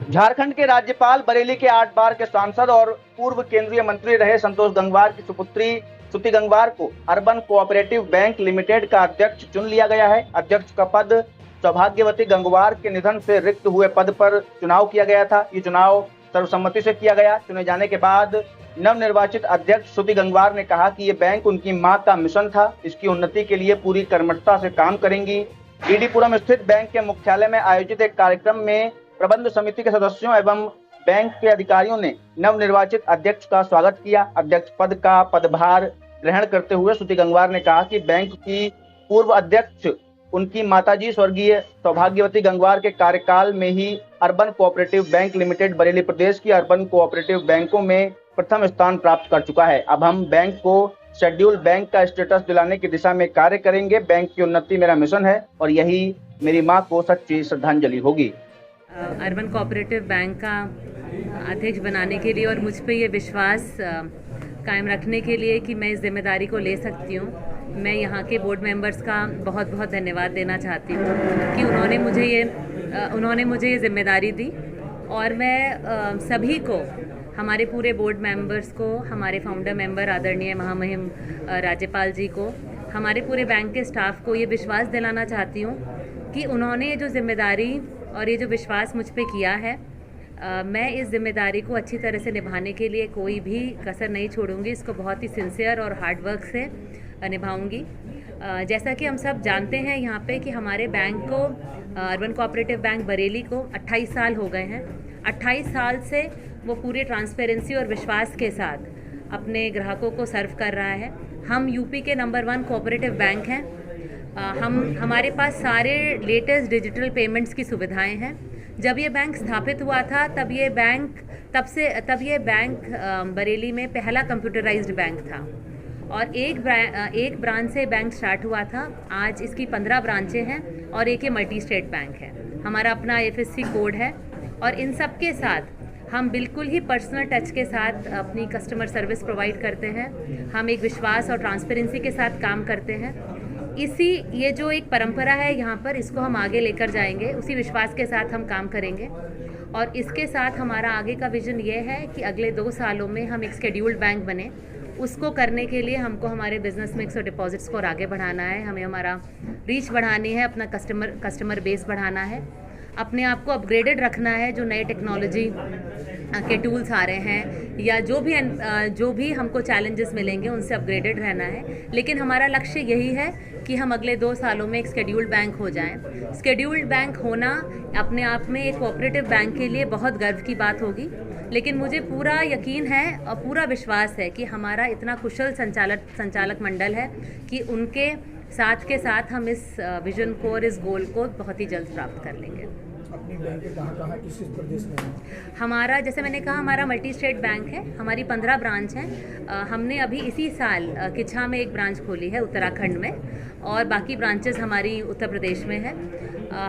झारखंड के राज्यपाल, बरेली के 8 बार के सांसद और पूर्व केंद्रीय मंत्री रहे संतोष गंगवार की सुपुत्री श्रुति गंगवार को अर्बन कोऑपरेटिव बैंक लिमिटेड का अध्यक्ष चुन लिया गया है। अध्यक्ष का पद सौभाग्यवती गंगवार के निधन से रिक्त हुए पद पर चुनाव किया गया था। ये चुनाव सर्वसम्मति से किया गया। चुने जाने के बाद नवनिर्वाचित अध्यक्ष श्रुति गंगवार ने कहा कि ये बैंक उनकी मां का मिशन था। इसकी उन्नति के लिए पूरी कर्मठता से काम करेंगी। डीडीपुरम स्थित बैंक के मुख्यालय में आयोजित एक कार्यक्रम में प्रबंध समिति के सदस्यों एवं बैंक के अधिकारियों ने नवनिर्वाचित अध्यक्ष का स्वागत किया। अध्यक्ष पद का पदभार ग्रहण करते हुए श्रुति गंगवार ने कहा कि बैंक की पूर्व अध्यक्ष उनकी माताजी स्वर्गीय सौभाग्यवती गंगवार के कार्यकाल में ही urban cooperative bank limited Bareilly प्रदेश की अर्बन कोऑपरेटिव बैंकों में प्रथम स्थान प्राप्त कर चुका है। अब हम बैंक को शेड्यूल बैंक का स्टेटस दिलाने की दिशा में कार्य करेंगे। बैंक की उन्नति मेरा मिशन है और यही मेरी मां को सच्ची श्रद्धांजलि होगी। अर्बन कोऑपरेटिव बैंक का अध्यक्ष बनाने के लिए और मुझ पे ये विश्वास कायम रखने के लिए कि मैं इस जिम्मेदारी को ले सकती हूँ, मैं यहाँ के बोर्ड मेंबर्स का बहुत बहुत धन्यवाद देना चाहती हूँ कि उन्होंने मुझे ये जिम्मेदारी दी। और मैं सभी को, हमारे पूरे बोर्ड मेंबर्स को, हमारे फाउंडर मेंबर आदरणीय महामहिम राज्यपाल जी को, हमारे पूरे बैंक के स्टाफ को ये विश्वास दिलाना चाहती हूँ कि उन्होंने ये जो जिम्मेदारी और ये जो विश्वास मुझ पे किया है, मैं इस जिम्मेदारी को अच्छी तरह से निभाने के लिए कोई भी कसर नहीं छोड़ूंगी। इसको बहुत ही सिंसियर और हार्ड वर्क से निभाऊंगी। जैसा कि हम सब जानते हैं यहाँ पे कि हमारे बैंक को, अर्बन कोऑपरेटिव बैंक बरेली को 28 साल हो गए हैं। 28 साल से वो पूरे ट्रांसपेरेंसी और विश्वास के साथ अपने ग्राहकों को सर्व कर रहा है। हम यूपी के नंबर 1 कोऑपरेटिव बैंक हैं। हमारे पास सारे लेटेस्ट डिजिटल पेमेंट्स की सुविधाएं हैं। जब ये बैंक स्थापित हुआ था तब ये बैंक बरेली में पहला कंप्यूटराइज्ड बैंक था और एक ब्रांच से बैंक स्टार्ट हुआ था। आज इसकी 15 ब्रांचें हैं और एक ये मल्टी स्टेट बैंक है। हमारा अपना IFSC कोड है और इन सब के साथ हम बिल्कुल ही पर्सनल टच के साथ अपनी कस्टमर सर्विस प्रोवाइड करते हैं। हम एक विश्वास और ट्रांसपेरेंसी के साथ काम करते हैं। ये जो एक परंपरा है यहाँ पर, इसको हम आगे लेकर जाएंगे। उसी विश्वास के साथ हम काम करेंगे और इसके साथ हमारा आगे का विजन ये है कि अगले 2 सालों में हम एक शेड्यूल्ड बैंक बने। उसको करने के लिए हमको हमारे बिजनेस मिक्स और डिपॉजिट्स को और आगे बढ़ाना है। हमें हमारा रीच बढ़ानी है, अपना कस्टमर बेस बढ़ाना है, अपने आप को अपग्रेडेड रखना है। जो नए टेक्नोलॉजी के टूल्स आ रहे हैं या जो भी हमको चैलेंजेस मिलेंगे उनसे अपग्रेडेड रहना है। लेकिन हमारा लक्ष्य यही है कि हम अगले 2 सालों में एक शेड्यूल्ड बैंक हो जाएं। शेड्यूल्ड बैंक होना अपने आप में एक कोऑपरेटिव बैंक के लिए बहुत गर्व की बात होगी। लेकिन मुझे पूरा यकीन है और पूरा विश्वास है कि हमारा इतना कुशल संचालक मंडल है कि उनके साथ के साथ हम इस विजन को और इस गोल को बहुत ही जल्द प्राप्त कर लेंगे। अपनी बैंक कहाँ किस प्रदेश में है? हमारा, जैसे मैंने कहा, हमारा मल्टी स्टेट बैंक है। हमारी 15 ब्रांच हैं। हमने अभी इसी साल किच्छा में एक ब्रांच खोली है उत्तराखंड में और बाकी ब्रांचेस हमारी उत्तर प्रदेश में है।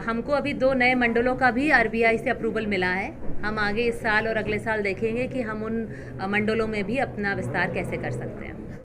हमको अभी 2 नए मंडलों का भी RBI से अप्रूवल मिला है। हम आगे इस साल और अगले साल देखेंगे कि हम उन मंडलों में भी अपना विस्तार कैसे कर सकते हैं।